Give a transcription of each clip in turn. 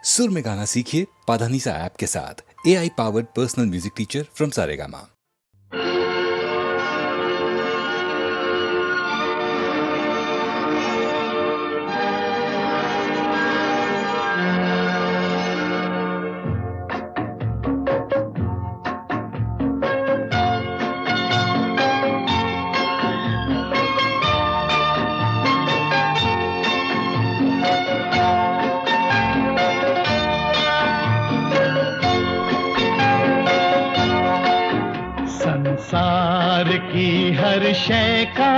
सुर में गाना सीखिए पाधानीसा ऐप के साथ। AI powered personal music teacher from Saregama. संसार की हर शय का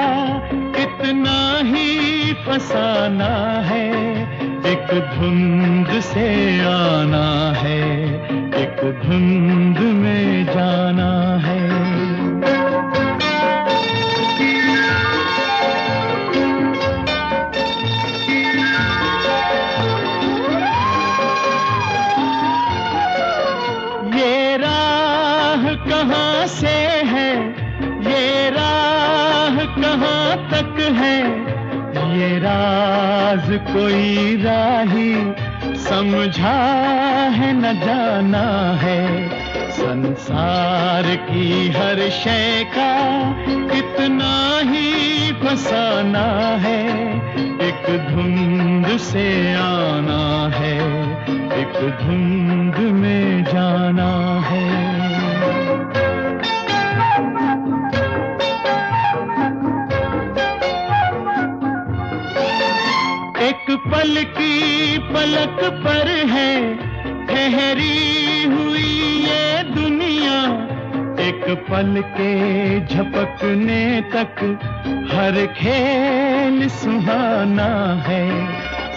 इतना ही फसाना है, एक धुंध से आना है, एक धुंध में जाना है। ये राह कहाँ से है, ये राह कहाँ तक है, ये राज कोई राही समझा है न जाना है। संसार की हर शय का कितना ही फसाना है, एक धुंध से आना है, एक धुंध में जाना है। एक पल की पलक पर है ठहरी हुई ये दुनिया, एक पल के झपकने तक हर खेल सुहाना है।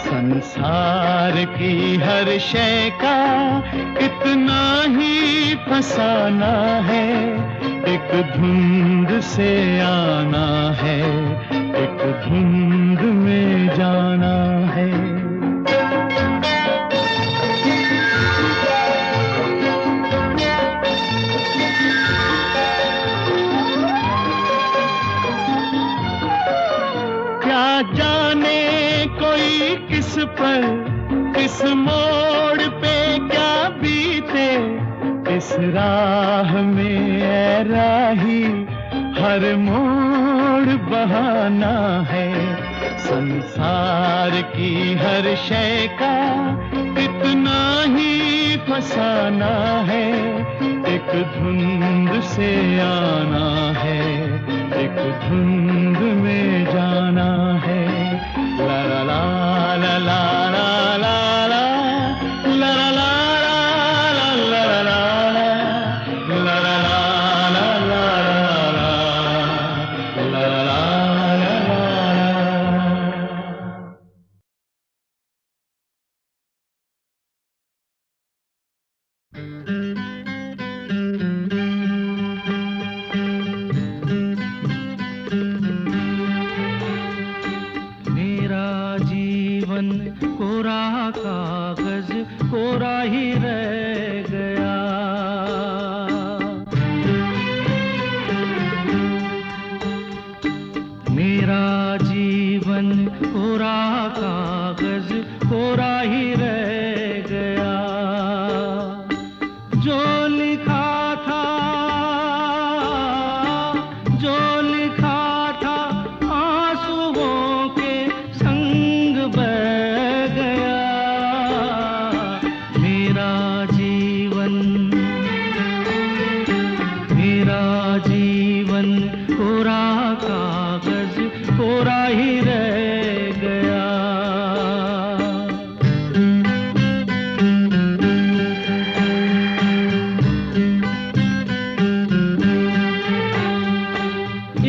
संसार की हर शय का इतना ही फसाना है, एक धुंध से आना है, एक धुंध में जाना है। क्या जाने कोई किस पर, किस मोड़ पे क्या बीते, इस राह में ऐ राही हर मोड़ बहाना है। संसार की हर शय का इतना ही फसाना है, एक धुंध से आना है, एक धुंध में जाना है। ला ला ला ला ला ला ला ला ला ला ला कोरा कागज कोरा ही रह गया, मेरा जीवन कोरा कागज कोरा ही रह गया। जो लिखा था, जो लिखा था आंसुओं के संग बह गया, मेरा जीवन कोरा कागज कोरा ही रह गया।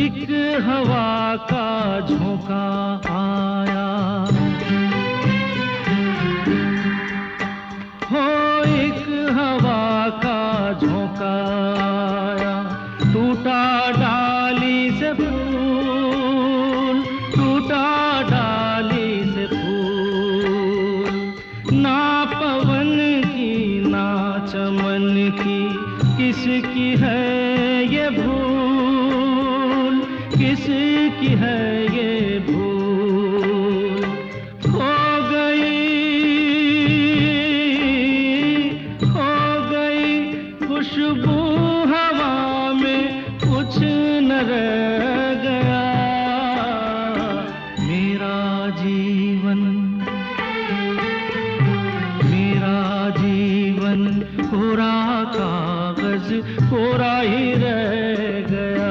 एक हवा का झोंका आया, हो एक हवा का झोंका आया, टूटा डाली से फूल, टूटा डाली से फूल, ना पवन की ना चमन की किसकी है ये भूल, किसकी है ये भूल। खो गई कोरा कागज कोरा ही रह गया।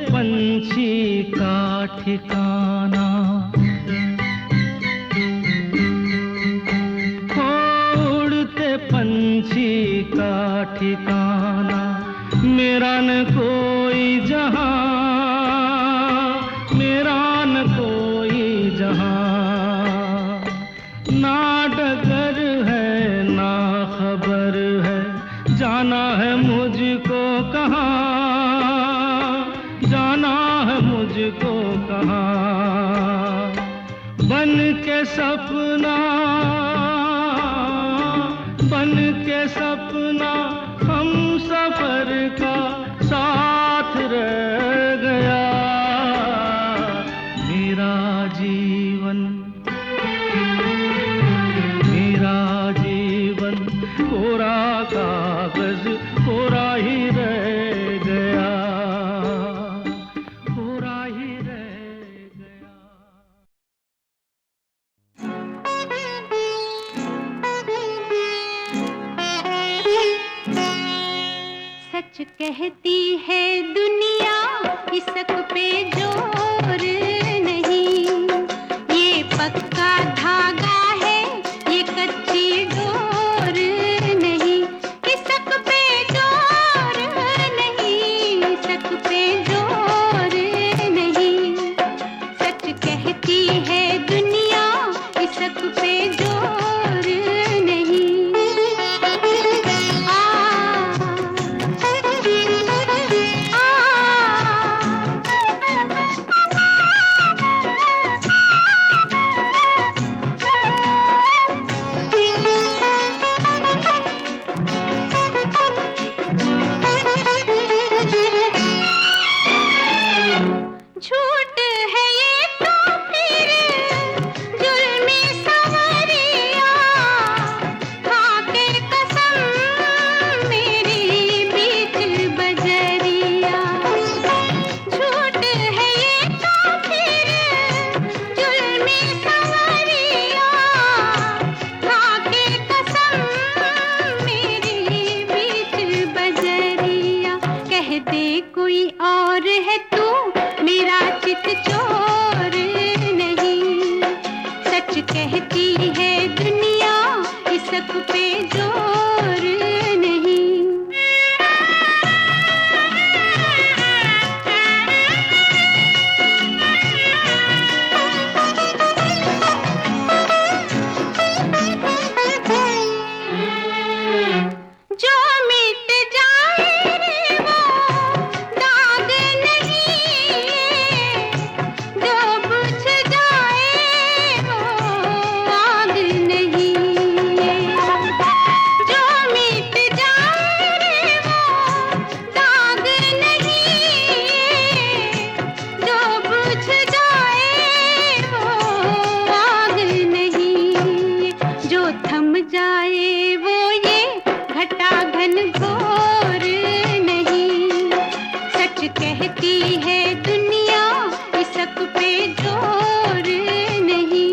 पंछी का ठिकाना उड़ते पंछी का ठिकाना मेरा न कोई जहां, मेरा न कोई जहां। ना डगर है ना खबर है, जाना है मुझको कहाँ, जाना है मुझको कहाँ। बन के सपना, बन के सपना हम सफर का साथ रह गया। मेरा जीवन, मेरा जीवन कोरा कागज कोरा ही रह गया। सच कहती है दुनिया इसक पे जोर नहीं, ये पक्का धागा है ये कच्ची डोर नहीं। इसक पे जोर नहीं, इसक पे जोर नहीं। सच कहती है दुनिया इसक पे जोर नहीं। झूठ है ये तो फिर जुल्मी सवरिया, खाके कसम मेरी बीच बजरिया। झूठ है ये तो फिर जुल्मी सवरिया, खाके कसम मेरी बीच बजरिया। कह दे कोई और है तू मेरा चित चोर नहीं। सच कहती है दुनिया इसक पे जोर नहीं। जो मिट जाए रे वो दाग नहीं, जो बुझ जाए वो आग नहीं। जो मिट जाए रे वो दाग नहीं, जो बुझ जाए वो आग नहीं। जो थम जाए वो ये घटा घन घोर नहीं। सच कहती है दुनिया इसक पे जोर नहीं।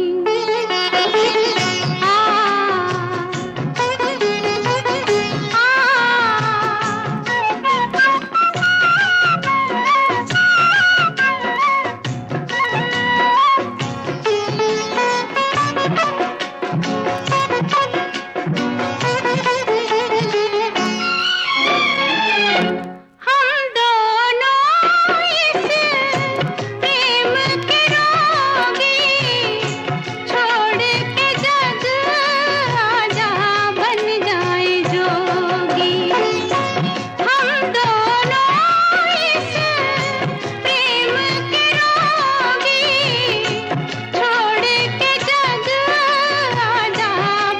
हम दोनों इस प्रेम के रोगी, छोड़ के जग आजा बन जाए जोगी। हम दोनों इस प्रेम के रोगी, छोड़ के जग आजा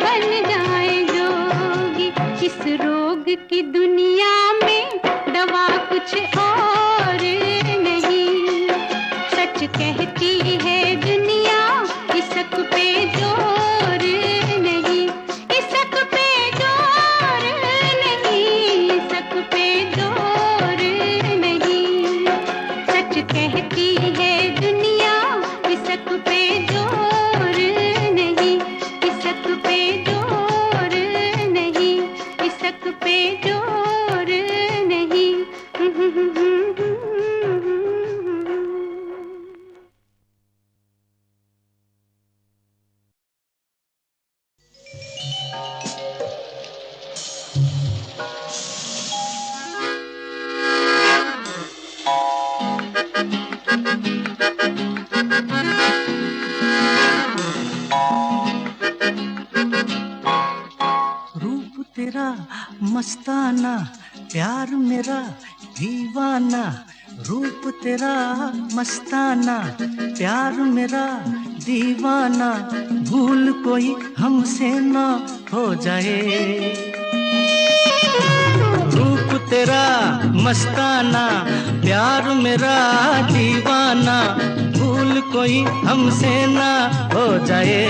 बन जाए जोगी। इस रोग की दुनिया में दवा कुछ और नहीं। कहती है दुनिया इसक पे जोर नहीं, इसक पे जोर नहीं, इसक पे जोर नहीं। सच कहती है दुनिया इसक पे जोर नहीं, इसक पे जोर नहीं, इसक पे जोर नहीं। रूप तेरा मस्ताना, प्यार मेरा दीवाना। रूप तेरा मस्ताना, प्यार मेरा दीवाना। भूल कोई हमसे ना हो जाए। रूप तेरा मस्ताना, प्यार मेरा दीवाना। भूल कोई हमसे ना हो जाए।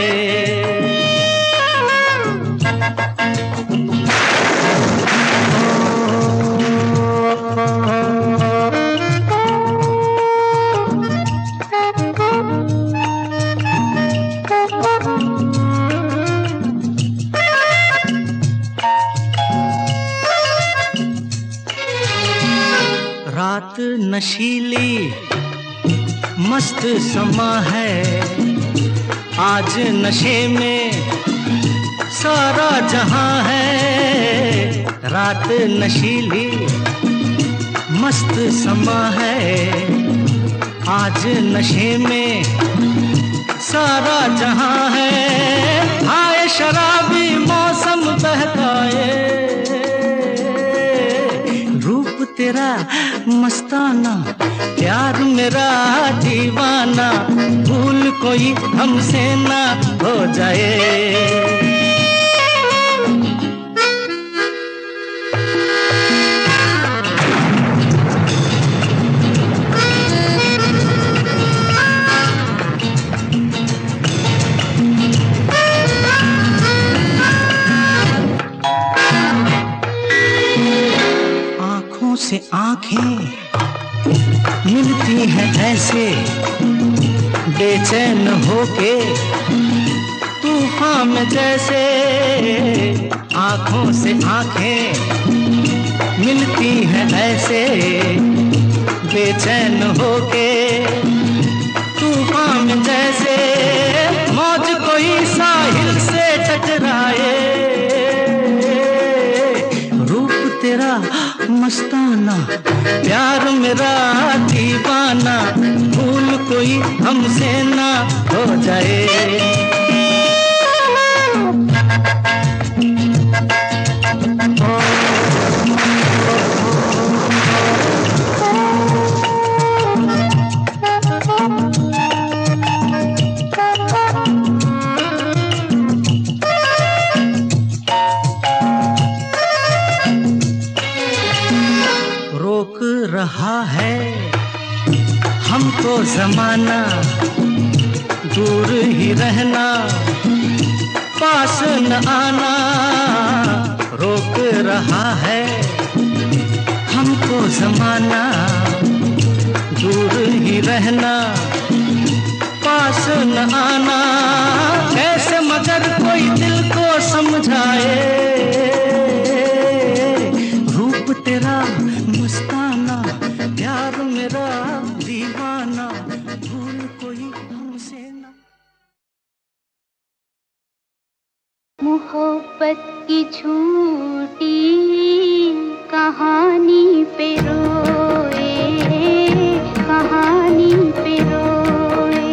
रात नशीली मस्त समा है, आज नशे में सारा जहां है। रात नशीली मस्त समा है, आज नशे में सारा जहां है। आए शराबी मौसम बहकाए। रूप तेरा मस्ताना, प्यार मेरा दीवाना। भूल कोई हमसे ना हो जाए। आँखों से आँखें मिलती हैं ऐसे, बेचैन होके तूफान में जैसे। आँखों से आँखें मिलती हैं ऐसे, बेचैन होके तूफान में जैसे। मौज कोई साहिल से टकराए। रूप तेरा मस्ताना, प्यार मेरा दीवाना। भूल कोई हमसे ना हो जाए। रोक रहा है हमको जमाना, दूर ही रहना, पास न आना। रोक रहा है हमको जमाना, दूर ही रहना, पास न आना। कैसे मगर कोई दिल को समझाए। रूप तेरा मस्ताना, प्यार मेरा दीवाना। भूल कोई हमसे ना। मोहब्बत की झूठी कहानी पे रोए, कहानी पे रोए।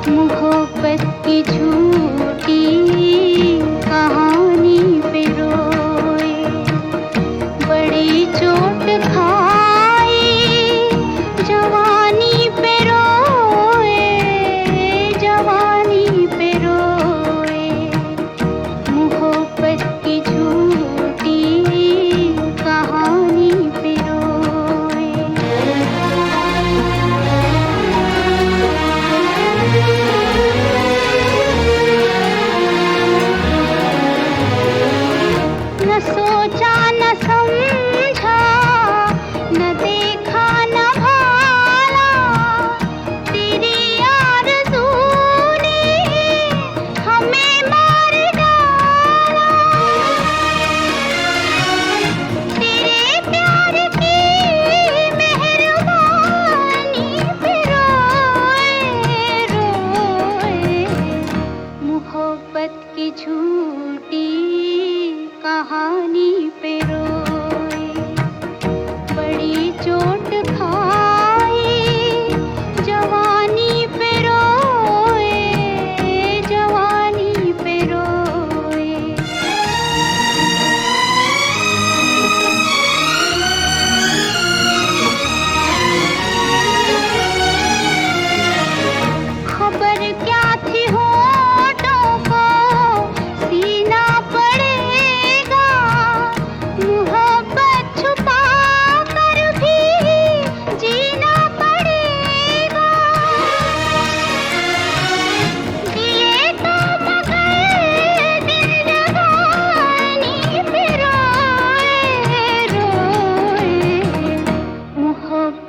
मोहब्बत की झूठी कहानी पे रोए। बड़ी चोट खाई जवानी पे रोए, जवानी पे रोए। मोहब्बत की झूठी कहानी पे रोए।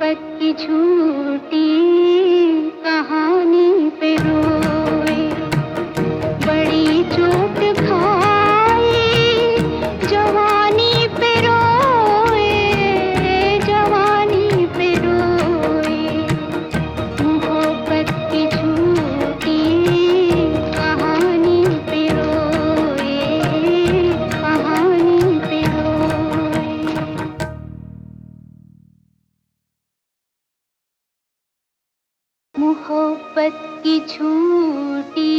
मोहब्बत की झूठी कहानी पे रोए, बड़ी चोट खाई जवानी पे रोए, जवानी पे रोए, मोहब्बत की झूठी कहानी पे रोए, कहानी पे रोए। मोहब्बत की झूठी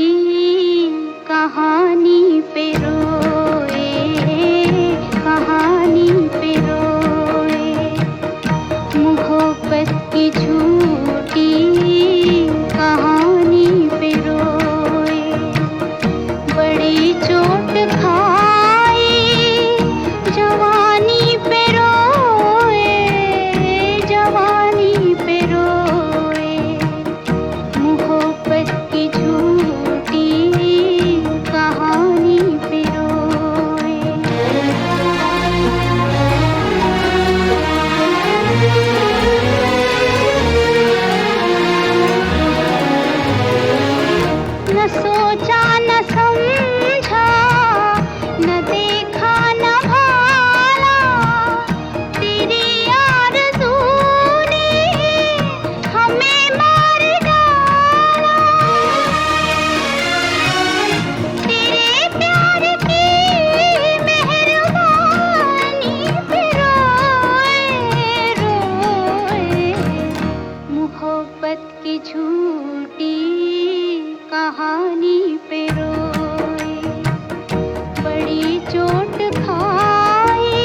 कहानी पे रोए, कहानी पे रोए, मोहब्बत की झूठी कहानी पे रोए, बड़ी चोट खाई जवानी पे रोए, जवानी पे रोए, मोहब्बत की झूठी कहानी पे रोए। न सोचा न समझा, न देखा न भाला, तेरी आरज़ू ने हमें मार डाला, तेरे प्यार की मेहरबानी पे रोए, रोए, मोहब्बत की झूठी कहानी पे रोए, बड़ी चोट खाई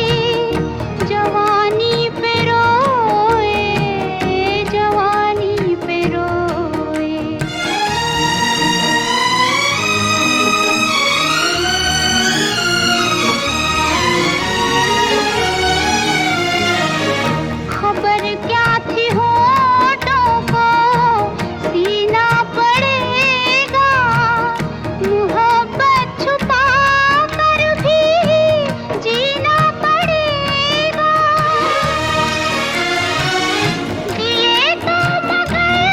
जवानी पे रोए, जवानी पे रोए। खबर क्या थी होठों को सीना पड़ेगा, मोहब्बत छुपा कर भी जीना पड़ेगा, दिए तो मगर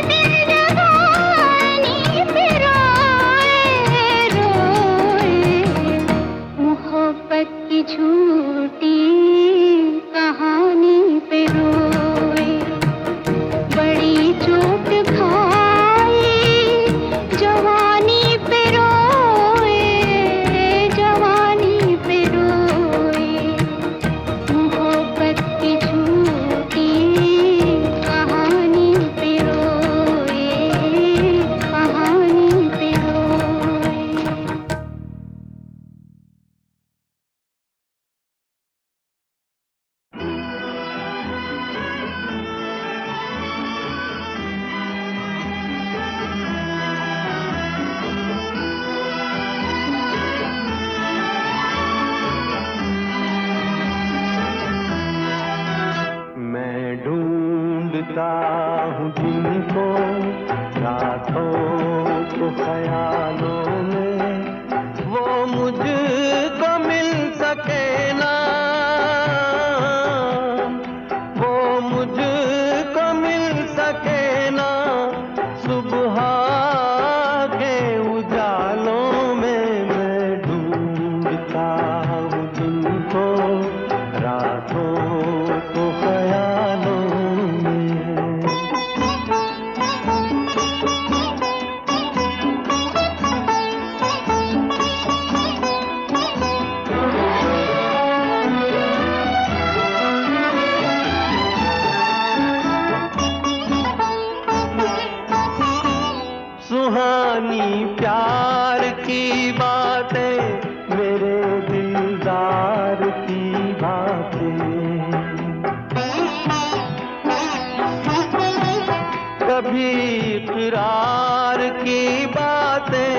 दिल जवानी पे रोए, रोए, मोहब्बत की झूठी कहानी पे रोए, बड़ी चोट खाई जवानी पे रोए, जवानी पे रोए, मोहब्बत की झूठी कहानी पे रोए, कहानी पे रोए। मैं ढूंढता हूँ जिनको रातों को ख्यालों में, वो मुझको मिल सके ना, वो मुझको मिल सके ना, सुबह के उजालों में मैं ढूंढता हूँ जिनको रातों को ख्यालों में। सुहानी प्यार की बातें, मेरे दिलदार की बातें, कभी इकरार की बातें,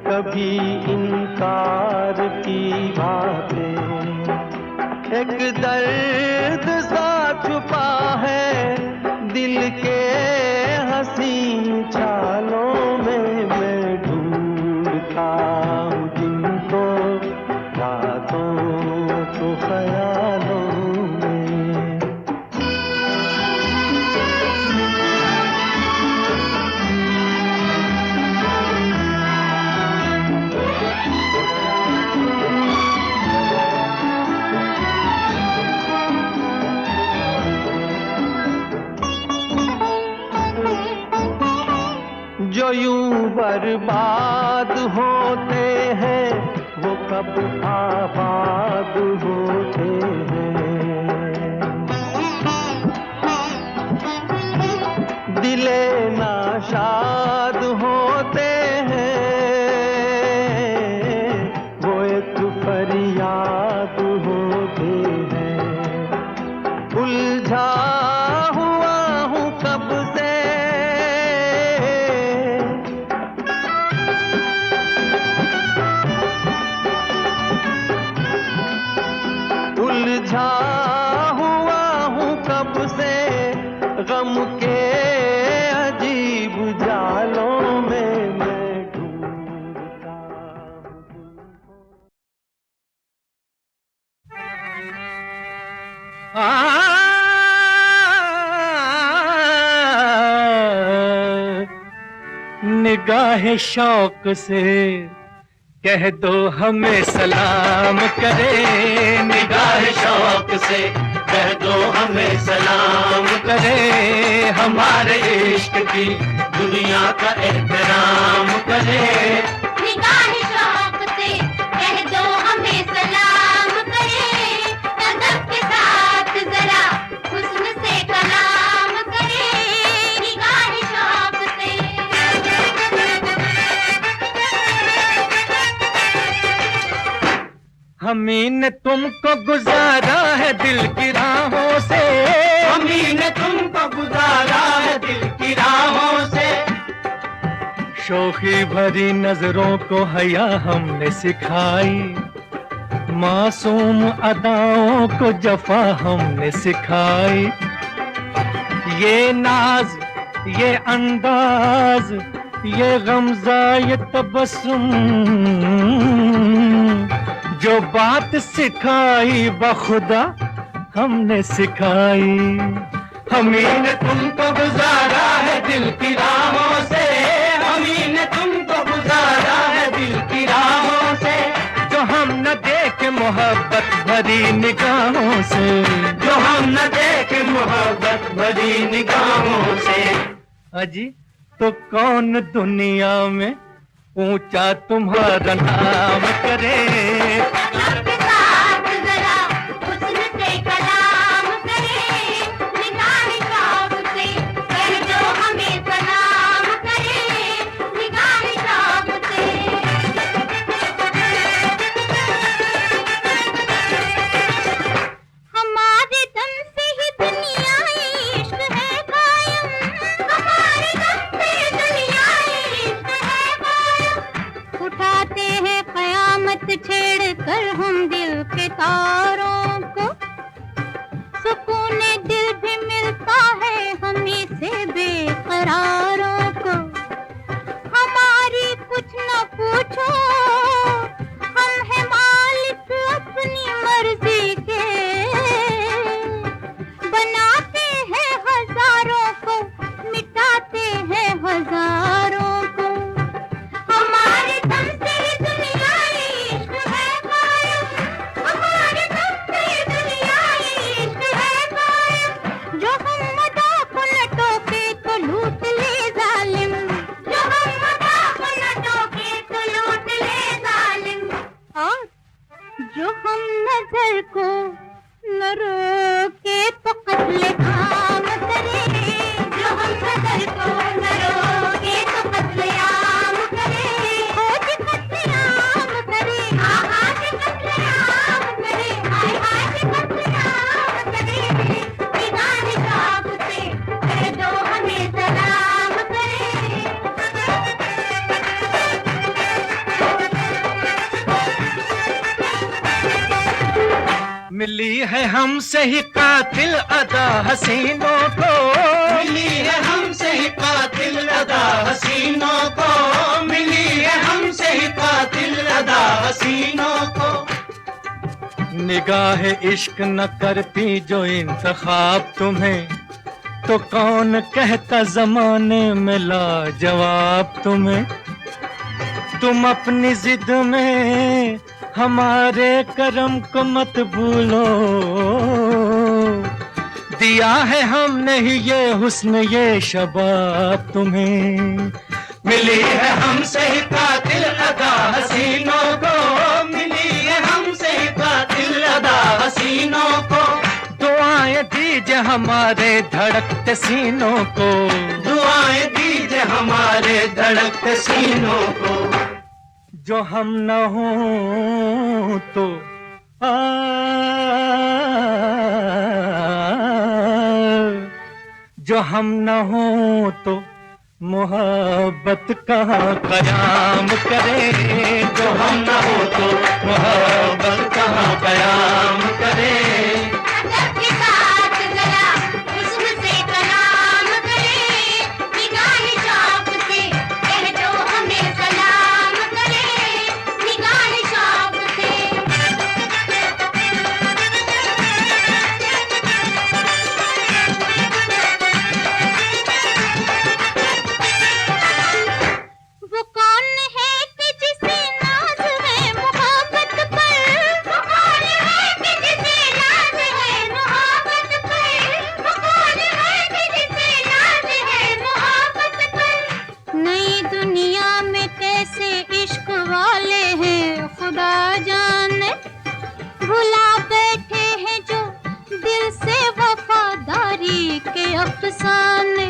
कभी इनकार की बातें, एक दर्द सा छुपा है दिल के हसीन चालों में, मैं ढूंढता हूँ जिनको रातों को ख्यालों में। जो यूं बर्बाद होते हैं वो कब आबाद होते हैं। दिले नाशाद होते हैं वो एक फरियाद होते हैं। उलझा हुआ हूँ कब से उलझा हुआ हूँ कब से गम के अजीब जालों में मैं ढूंढता हूँ तुमको। निगाह शौक से कह दो हमें सलाम करे। निगाह शौक से कह दो हमें सलाम करे। हमारे इश्क की दुनिया का एहतराम करे। निगाह शौक से कह दो हमें सलाम करे। अदब के साथ जरा हुस्न से कलाम करे। निगाह शौक से हमी ने तुमको गुजारा है दिल की राहों से। हमी ने तुमको गुजारा है दिल की राहों से। शोखी भरी नजरों को हया हमने सिखाई। मासूम अदाओं को जफा हमने सिखाई। ये नाज ये अंदाज ये गमजा ये तबस्सुम जो बात सिखाई बखुदा हमने सिखाई। हमी ने तुमको गुजारा है दिल की राहों से। हमी ने तुमको गुजारा है दिल की राहों से। जो हम न देखे मोहब्बत भरी निगाहों से। जो हम न देखे मोहब्बत भरी निगाहों से। अजी तो कौन दुनिया में ऊंचा तुम्हारा नाम करे। अदब के साथ जरा हुस्न से कलाम करे। निगाह शौक से कह दो हमें सलाम करे। निगाह शौक से हमारे दम से ही दुनिया इश्क है कायम। हमारे दम से दुनिया इश्क है कायम। उठाते हैं कयामत छेड़ कर हम दिल के तारों को। सुकून दिल भी मिलता है हमें से बेकरारों को। हमारी कुछ न पूछो हम हैं मालिक अपनी मर्जी के। बनाते हैं हजारों को मिटाते हैं हजारों को। हमारे दम से दुनिया इश्क है कायम। हमारे दम से दुनिया इश्क है कायम। जो हम मदा को न टोके तो लूट ले जालिम। जो हम मदा को न टोके तो लूट ले जालिम। और जो हम नजर को न रोके तो कत्ले आम करे। जो हम नजर को न रोके तो कत्ले आम करे। हो जी कत्ले आम करे। हाँ जी कत्ले आम करे। हाय हाय जी कत्ले आम करे। निगाह शौक से कह दो हमें सलाम करे। मिली है हमसे ही कातिल अदा हसीनों को। मिली है हमसे ही कातिल अदा हसीनों को। मिली है हमसे ही कातिल अदा हसीनों को। निगाह इश्क न करती जो इंतखाब तुम्हें तो कौन कहता जमाने में लाजवाब तुम्हें। तुम अपनी जिद में हमारे करम को मत भूलो। दिया है हमने ही ये हुस्न ये शबाब तुम्हें। मिली है हमसे ही कातिल अदा हसीनों को, मिली है हमसे ही कातिल अदा हसीनों को। दुआएं दीजिए हमारे धड़कते सीनों को, दुआएं दीजिए हमारे धड़कते सीनों को। जो हम न हों तो जो हम न हों तो मोहब्बत कहाँ कयाम करे, जो हम न हो तो मोहब्बत कहाँ कयाम करे। अदब के साथ जरा हुस्न से कलाम करे, निगाह शौक से कह दो हमें सलाम करे, निगाह शौक से। वो कौन है कि जिसे नाज है मोहब्बत पर, वो कौन है कि जिसे नाज है मोहब्बत पर, वो कौन है कि जिसे नाज है मोहब्बत पर। नई दुनिया में कैसे इश्क वाले हैं खुदा जाने, भुला बैठे हैं जो दिल से वफादारी के अफसाने।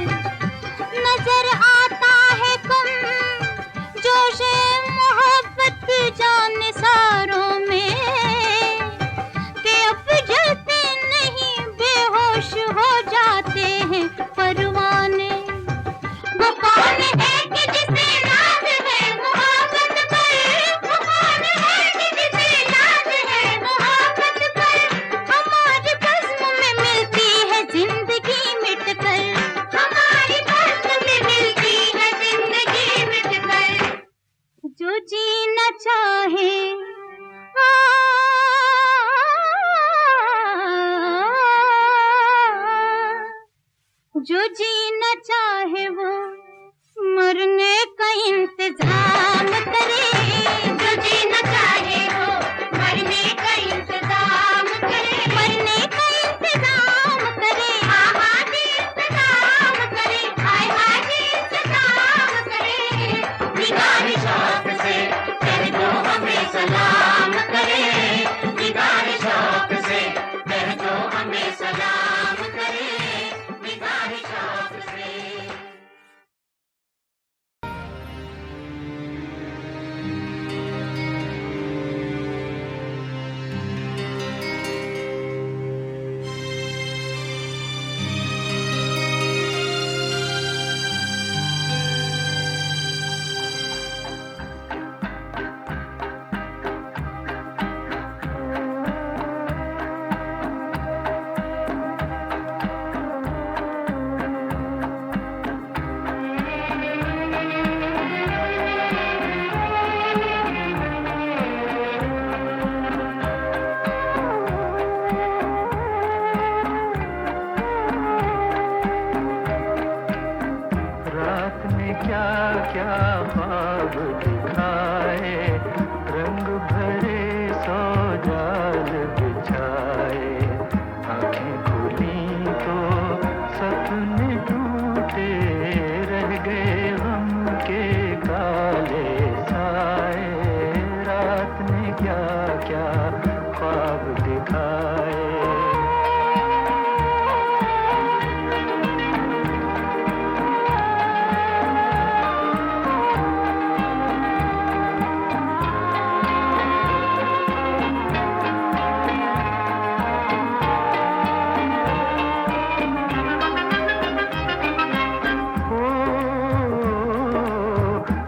नजर आता है कम जोश मोहब्बत जाने सारों में, कि अब जलते नहीं बेहोश हो जाते हैं परवाने। वो कौन है कि जिसे नाज है मोहब्बत पर, वो कौन है कि जिसे नाज है मोहब्बत पर। हमारी बज़्म में मिलती है जिंदगी मिट कर, हमारी बज़्म में मिलती है जिंदगी मिट कर। जो जीना चाहे जो जीना चाहे वो मरने का इंतजाम करे, जो जीना चाहे वो मरने का इंतजाम करे, मरने का इंतजाम करे। हाँ जी इंतजाम करे, हाय हाय जी इंतजाम करे। निगाह शौक से कह दो हमें सलाम करे, निगाह शौक से कह दो हमें सलाम करे, निगाह शौक से। रात ने क्या क्या ख्वाब दिखाए, रंग भरे सौ जाल बिछाए। आंखें खुली तो सपने टूटे, रह गए गम के काले साए। रात ने क्या क्या ख्वाब दिखाए।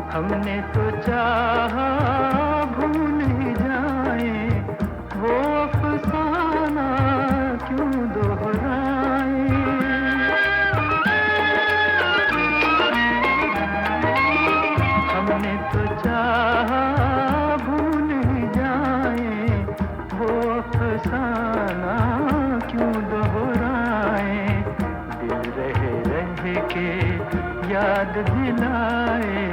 हमने तो चाहा भूल ही जाए, वो अफसाना क्यों दोहराए। हमने तो चाहा भूल ही जाए, वो अफसाना क्यों दोहराए। दिल रह के याद दिलाए,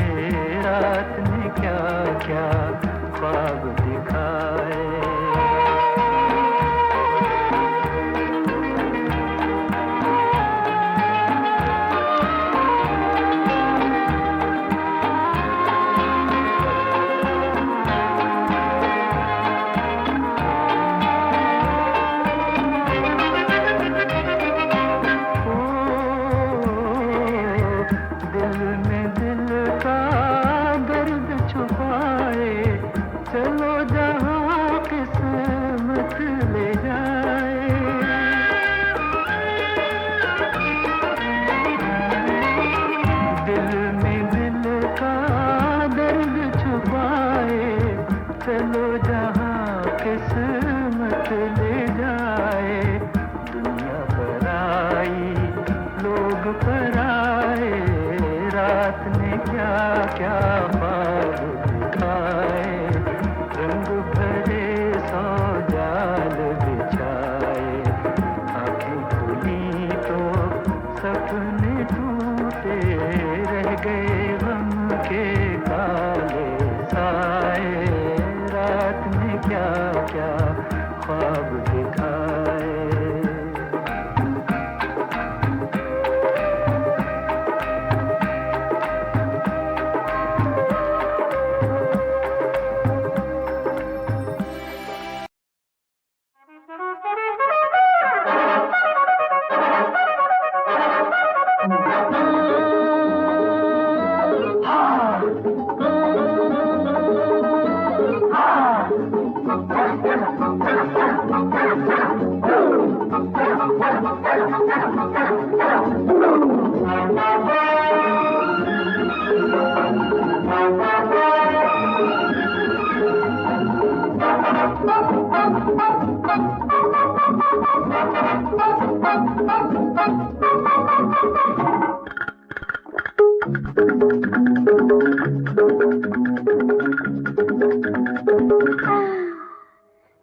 रात ने क्या क्या ख्वाब दिखाए। ख्वाब पर आए, रात ने क्या क्या ख्वाब दिखाए, रंग भरे सौ जाल बिछाए, आँखें खुली तो सपने टूटे, रह गए गम के काले साए, रात ने क्या क्या ख्वाब दिखाए।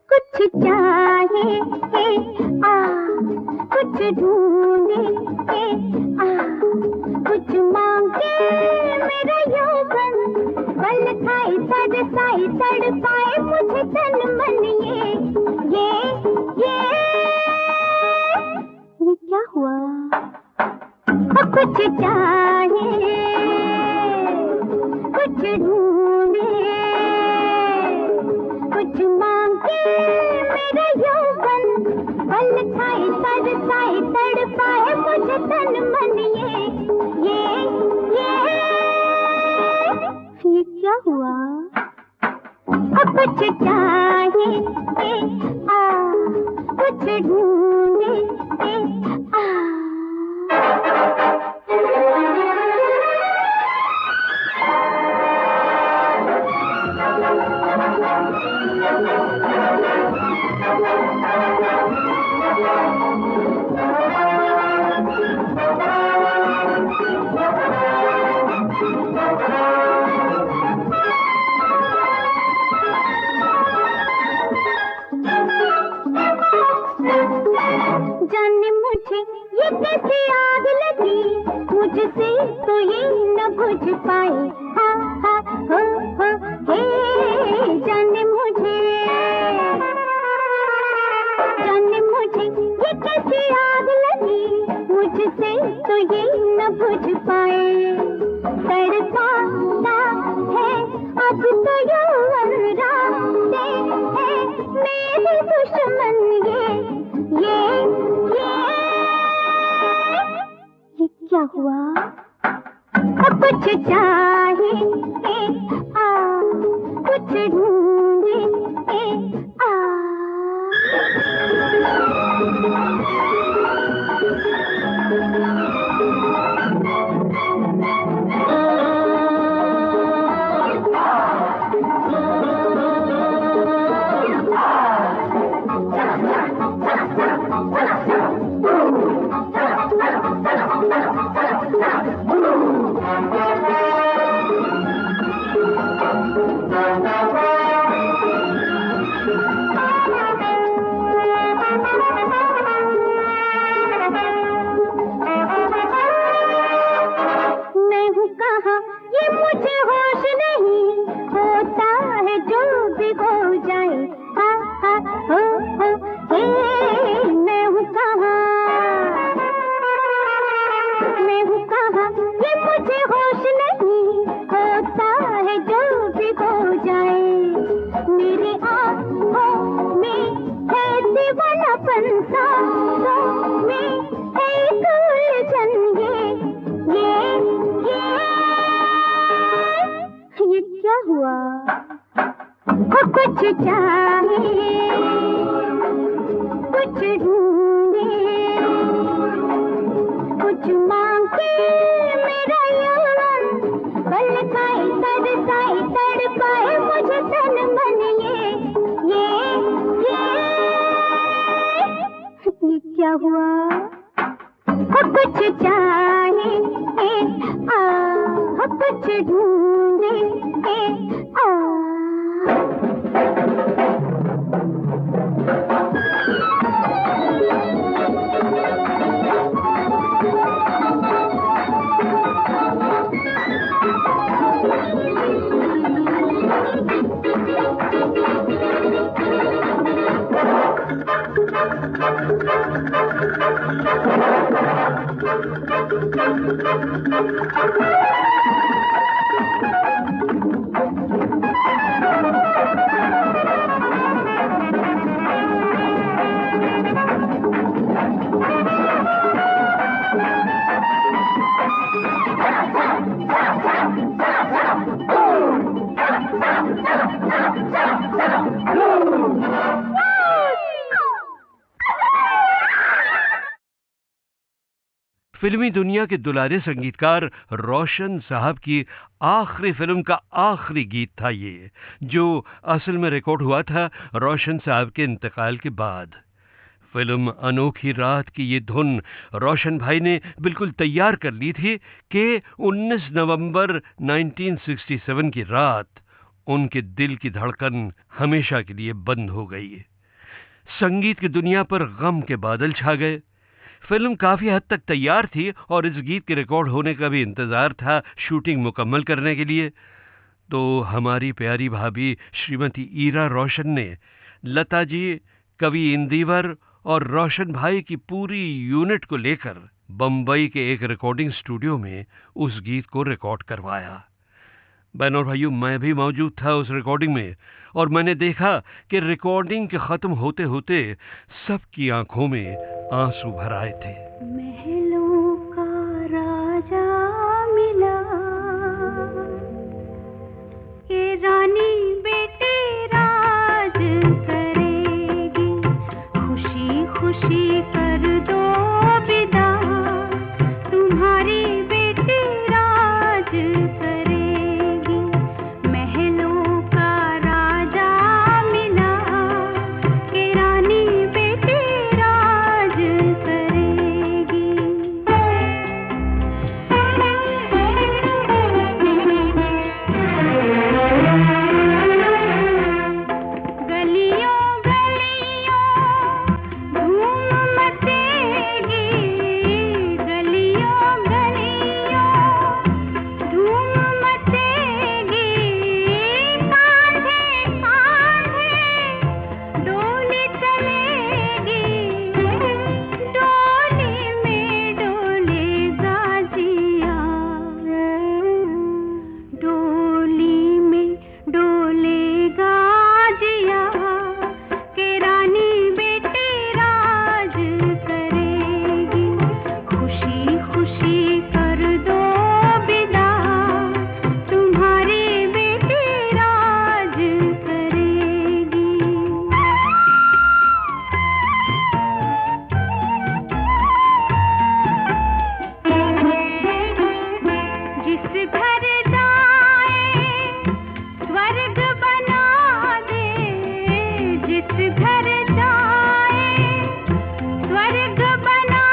कुछ चाहे आ, कुछ ढूंढे आ, कुछ मांगे मेरा यौवन, पल खाए तरसाए तड़पाए मुझे तन मन ये क्या हुआ? कुछ चाहे कुछ ढूंढे, कुछ मांगे मेरा यौवन, पल खाए तरसाए तड़पाए मुझे तन मन ये क्या हुआ? कुछ चाहे आ, कुछ ढूंढे आ। जाने मुझे ये कैसी आग लगी, मुझसे तो ये न बुझ पाए, हा हा हो हे। जाने मुझे ये कैसी आग लगी, मुझसे तो ये न बुझ पाए, तड़पाता है अब तो यौवन राते हैं मेरे दुश्मन ये क्या हुआ? कुछ चाहे आ, कुछ ढूंढे आ। मैं हूँ कहाँ ये मुझे होश नहीं, होता है जो भी हो जाए, हा हा हो हे। मैं हूँ कहाँ ये मुझे होश नहीं, होता है जो भी हो जाए, मेरी आँखों में है दीवानापन, सांसों में है एक उलझन ये क्या हुआ? कुछ चाहे कुछ ढूंढे, कुछ मांगे मेरा यौवन, पल खाए तरसाए तड़पाए मुझे तन मन ये क्या हुआ? कुछ चाहे कुछ ढूंढे फिल्मी दुनिया के दुलारे संगीतकार रोशन साहब की आखिरी फिल्म का आखिरी गीत था ये, जो असल में रिकॉर्ड हुआ था रोशन साहब के इंतकाल के बाद। फिल्म अनोखी रात की ये धुन रोशन भाई ने बिल्कुल तैयार कर ली थी कि 19 नवंबर 1967 की रात उनके दिल की धड़कन हमेशा के लिए बंद हो गई। संगीत की दुनिया पर गम के बादल छा गए। फिल्म काफी हद तक तैयार थी और इस गीत के रिकॉर्ड होने का भी इंतजार था शूटिंग मुकम्मल करने के लिए। तो हमारी प्यारी भाभी श्रीमती ईरा रोशन ने लता जी, कवि इंदिवर और रोशन भाई की पूरी यूनिट को लेकर बम्बई के एक रिकॉर्डिंग स्टूडियो में उस गीत को रिकॉर्ड करवाया। बहनों और भाइयों, मैं भी मौजूद था उस रिकॉर्डिंग में और मैंने देखा कि रिकॉर्डिंग के खत्म होते होते सबकी आंखों में आंसू भर आए थे। महलों का राजा मिला के रानी बेटे राज करेगी, खुशी खुशी कर दो विदा, तुम्हारी बेटी राज करेगी। महलों का राजा मिला के रानी बेटी राज करेगी। गलियों गलियों धूम मचेगी, गलियों गलियों धूम मचेगी, कांधे कांधे डोली चलेगी, डोली में डोलेगा जिया, डोली में डोलेगा जिया के रानी बेटी राज करेगी, खुशी खुशी कर दो विदा, तुम्हारी बेटी राज करेगी। जिस घर जाए स्वर्ग बना दे, जिस घर जाए स्वर्ग बना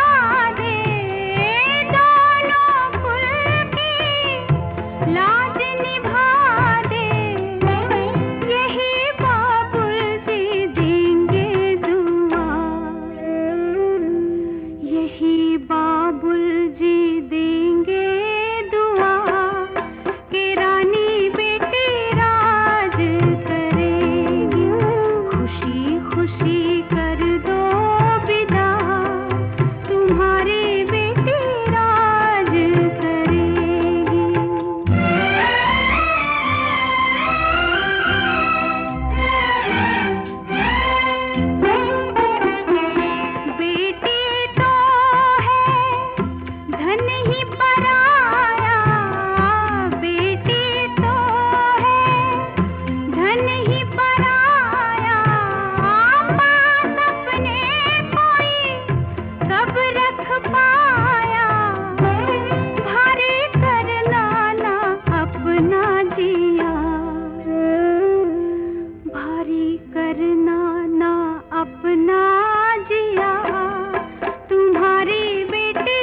दे, दोनों कुल की लाज निभा दे, यही बाबुल जी देंगे दुआ, यही बाबुल जी देंगे दुआ के रानी बेटी राज करेगी, खुशी खुशी कर दो विदा, तुम्हारी बेटी राज करेगी। बेटी तो है धन ही पराया, बेटी तो है धन ही पराया, पास अपने कोई कब रख पाया, भारी करना ना अपना जिया, भारी करना ना अपना जिया, तुम्हारी बेटी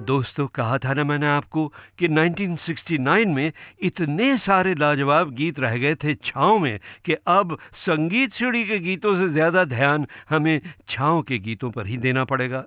दोस्तों, कहा था ना मैंने आपको कि 1969 में इतने सारे लाजवाब गीत रह गए थे छाँव में कि अब संगीत सीढ़ी के गीतों से ज़्यादा ध्यान हमें छाँव के गीतों पर ही देना पड़ेगा।